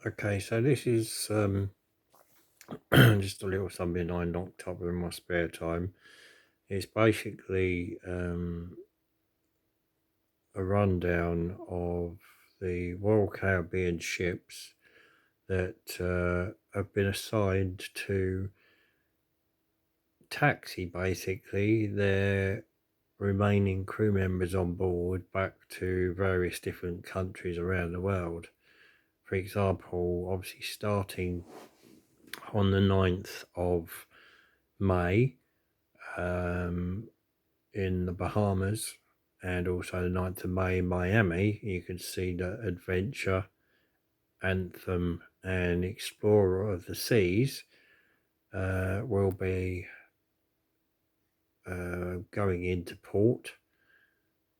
Okay, so this is just a little something I knocked up in my spare time. It's basically a rundown of the Royal Caribbean ships that have been assigned to taxi basically their remaining crew members on board back to various different countries around the world. For example, obviously starting on the 9th of May, um, in the Bahamas, and also the 9th of May in Miami, you can see the Adventure, Anthem, and Explorer of the Seas will be going into port,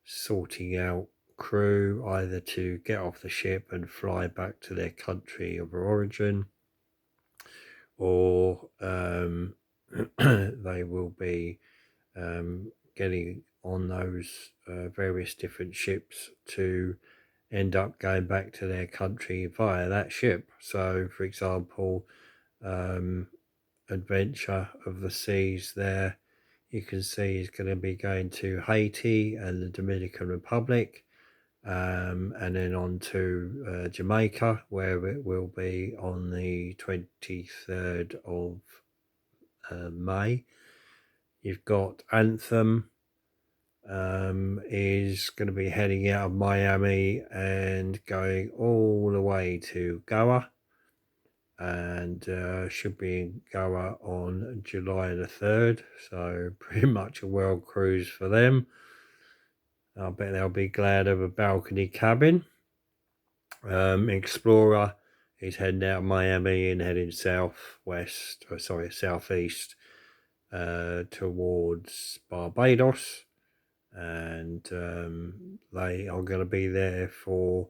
sorting out crew either to get off the ship and fly back to their country of origin, or they will be getting on those various different ships to end up going back to their country via that ship. So, for example, Adventure of the Seas there, you can see is going to be going to Haiti and the Dominican Republic, and then on to Jamaica, where it will be on the 23rd of May. You've got Anthem is going to be heading out of Miami and going all the way to Goa, and should be in Goa on July the 3rd. So pretty much a world cruise for them. I bet they'll be glad of a balcony cabin. Explorer is heading out of Miami and heading southeast towards Barbados, and they are going to be there for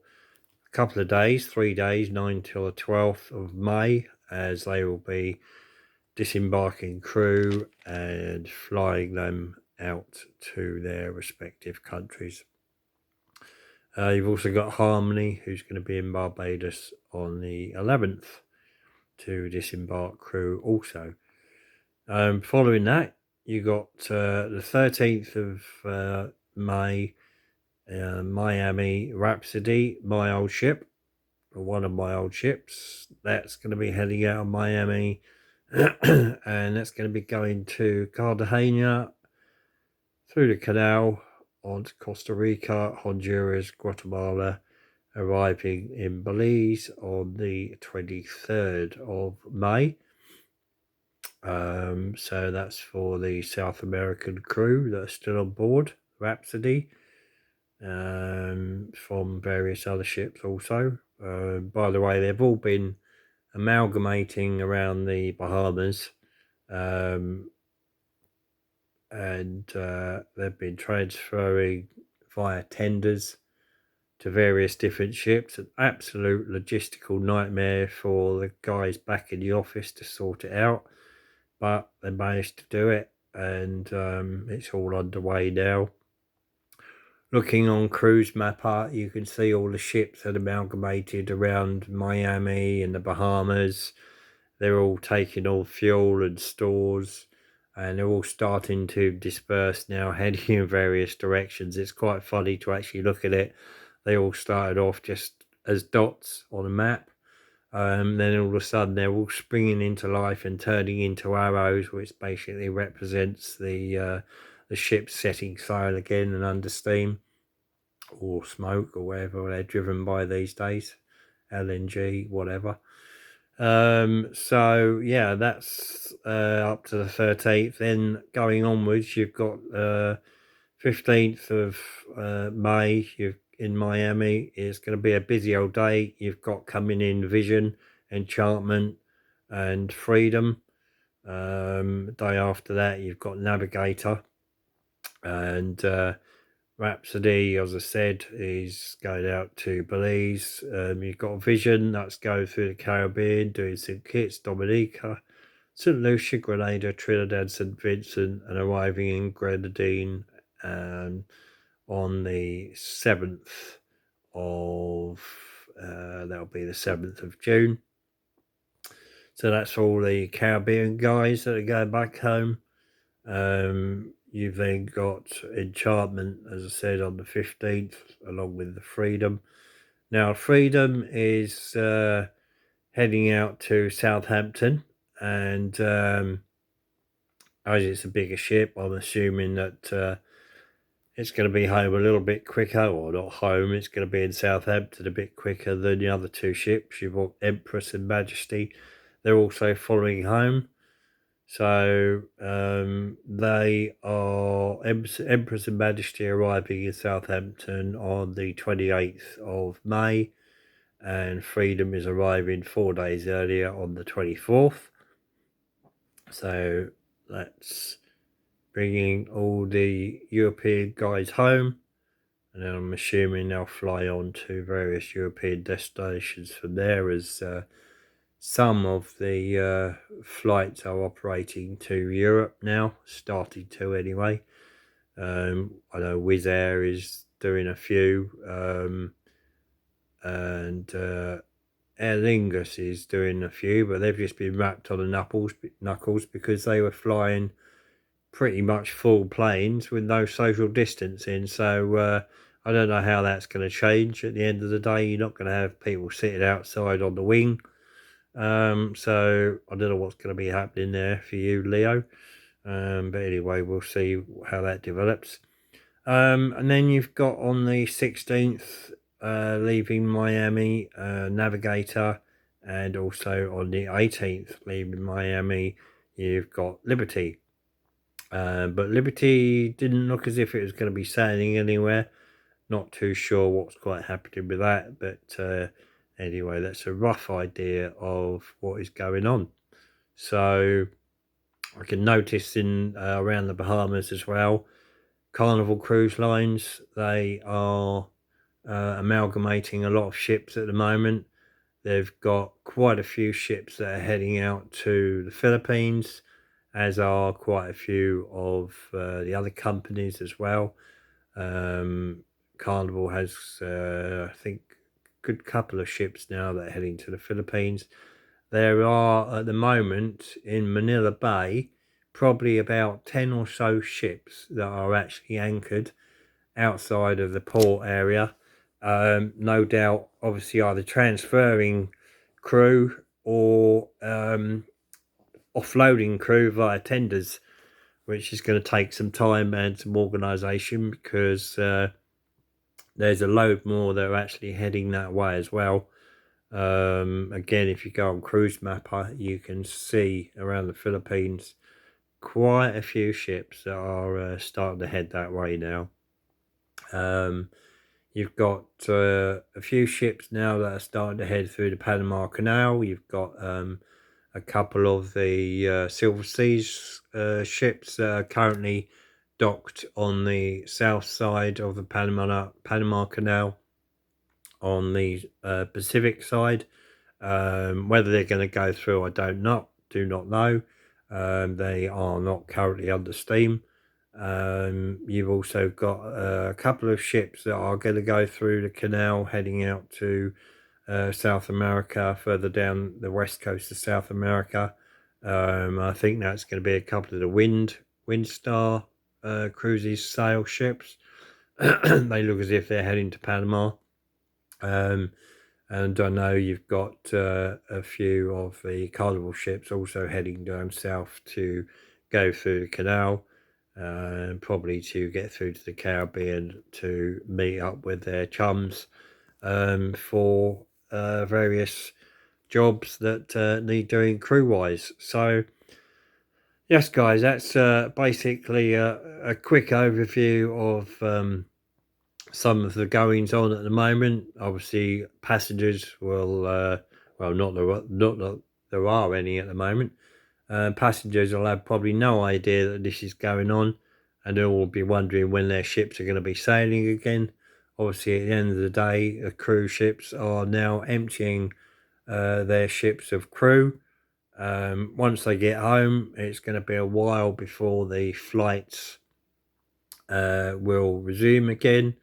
a couple of days, 3 days, 9 till the 12th of May, as they will be disembarking crew and flying them out to their respective countries. You've also got Harmony, who's going to be in Barbados on the 11th to disembark crew also. Following that, you got the 13th of May, Miami Rhapsody, my old ship, or one of my old ships. That's going to be heading out of Miami, and that's going to be going to Cartagena, through the canal, on to Costa Rica, Honduras, Guatemala, arriving in Belize on the 23rd of May. So that's for the South American crew that are still on board Rhapsody, from various other ships also. By the way, they've all been amalgamating around the Bahamas, and they've been transferring via tenders to various different ships. An absolute logistical nightmare for the guys back in the office to sort it out, but they managed to do it, and it's all underway now. Looking on Cruise Mapper, you can see all the ships that amalgamated around Miami and the Bahamas. They're all taking all fuel and stores, and they're all starting to disperse now, heading in various directions. It's quite funny to actually look at it. They all started off just as dots on a map. Then all of a sudden they're all springing into life and turning into arrows, which basically represents the ship setting sail again and under steam or smoke or whatever they're driven by these days, LNG, whatever. So yeah, that's up to the 13th. Then going onwards, you've got 15th of May. You've in Miami. It's going to be a busy old day. You've got coming in Vision, Enchantment, and Freedom. Day after that, you've got Navigator, and Rhapsody, as I said, is going out to Belize. You've got Vision, that's going through the Caribbean, doing St. Kitts, Dominica, St. Lucia, Grenada, Trinidad, St. Vincent, and arriving in Grenadine on the 7th of That'll be the 7th of June. So that's all the Caribbean guys that are going back home. You've then got Enchantment, as I said, on the 15th, along with the Freedom. Now, Freedom is heading out to Southampton, and as it's a bigger ship, I'm assuming that it's going to be home a little bit quicker, or not home, it's going to be in Southampton a bit quicker than the other two ships. You've got Empress and Majesty. They're also following home. So they are Empress and Majesty arriving in Southampton on the 28th of May, and Freedom is arriving 4 days earlier on the 24th. So that's bringing all the European guys home, and then I'm assuming they'll fly on to various European destinations from there, as some of the flights are operating to Europe now, starting to anyway. I know Wizz Air is doing a few, and Aer Lingus is doing a few, but they've just been wrapped on the knuckles because they were flying pretty much full planes with no social distancing. So I don't know how that's going to change. At the end of the day, you're not going to have people sitting outside on the wing. So I don't know what's going to be happening there for you, Leo. But anyway, we'll see how that develops. And then you've got on the 16th, leaving Miami, Navigator, and also on the 18th, leaving Miami, you've got Liberty. But Liberty didn't look as if it was going to be sailing anywhere. Not too sure what's quite happening with that, but anyway, that's a rough idea of what is going on. So I can notice in around the Bahamas as well, Carnival Cruise Lines, they are amalgamating a lot of ships at the moment. They've got quite a few ships that are heading out to the Philippines, as are quite a few of the other companies as well. Carnival has, I think, a good couple of ships now that are heading to the Philippines. There are, at the moment, in Manila Bay, probably about 10 or so ships that are actually anchored outside of the port area. No doubt, obviously, either transferring crew or offloading crew via tenders, which is going to take some time and some organisation, because there's a load more that are actually heading that way as well. Again, if you go on Cruise Mapper, you can see around the Philippines quite a few ships that are starting to head that way now. You've got a few ships now that are starting to head through the Panama Canal. You've got a couple of the Silver Seas ships that are currently docked on the south side of the Panama Canal on the Pacific side. Whether they're going to go through, I do not know. They are not currently under steam. You've also got a couple of ships that are going to go through the canal heading out to South America, further down the west coast of South America. I think that's going to be a couple of the Windstar Cruises sail ships. They look as if they're heading to Panama. And I know you've got a few of the Carnival ships also heading down south to go through the canal, probably to get through to the Caribbean to meet up with their chums for various jobs that need doing crew-wise. So, yes, guys, that's basically a quick overview of some of the goings on at the moment. Obviously, passengers will, not that there are any at the moment. Passengers will have probably no idea that this is going on, and they'll all be wondering when their ships are going to be sailing again. Obviously, at the end of the day, the cruise ships are now emptying their ships of crew. Once they get home, it's going to be a while before the flights will resume again.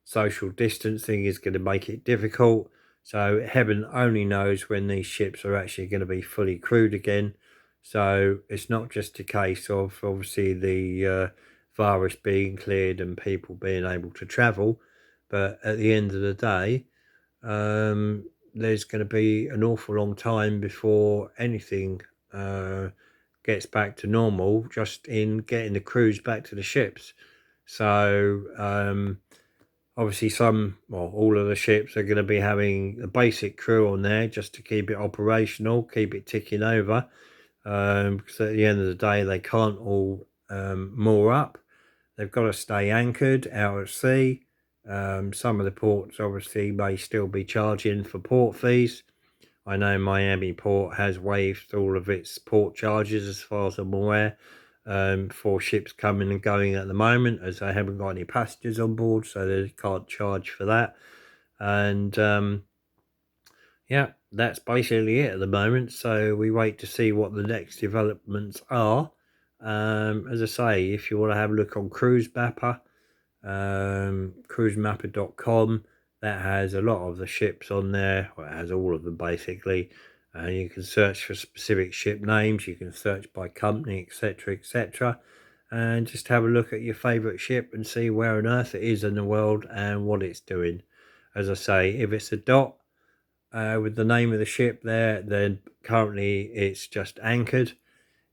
Social distancing is going to make it difficult. So heaven only knows when these ships are actually going to be fully crewed again. So it's not just a case of obviously the virus being cleared and people being able to travel, but at the end of the day, there's going to be an awful long time before anything gets back to normal, just in getting the crews back to the ships. So obviously all of the ships are going to be having a basic crew on there just to keep it operational, keep it ticking over, because at the end of the day they can't all moor up. They've got to stay anchored out at sea. Some of the ports obviously may still be charging for port fees. I know Miami Port has waived all of its port charges as far as I'm aware, for ships coming and going at the moment, as they haven't got any passengers on board, so they can't charge for that. And yeah, that's basically it at the moment. So we wait to see what the next developments are. As I say, if you want to have a look on Cruise Mapper, cruisemapper.com, that has a lot of the ships on there. Well, it has all of them basically. And you can search for specific ship names, you can search by company, etc., etc., and just have a look at your favorite ship and see where on earth it is in the world and what it's doing. As I say, if it's a dot with the name of the ship there, then currently it's just anchored.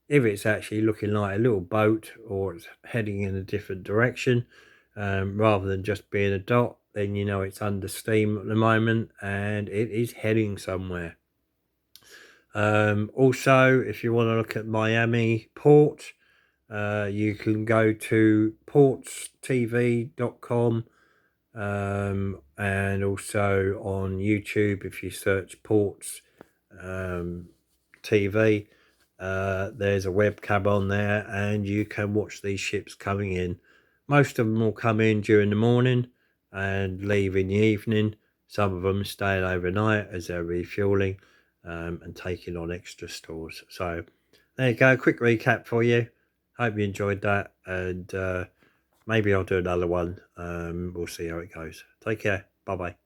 If it's actually looking like a little boat or it's heading in a different direction, rather than just being a dot, then you know it's under steam at the moment and it is heading somewhere. Also, if you want to look at Miami Port, you can go to portstv.com, and also on YouTube, if you search Ports TV, there's a webcam on there and you can watch these ships coming in. Most of them will come in during the morning and leave in the evening. Some of them staying overnight as they're refueling and taking on extra stores. So there you go, quick recap for you. Hope you enjoyed that, and maybe I'll do another one. We'll see how it goes. Take care. Bye bye.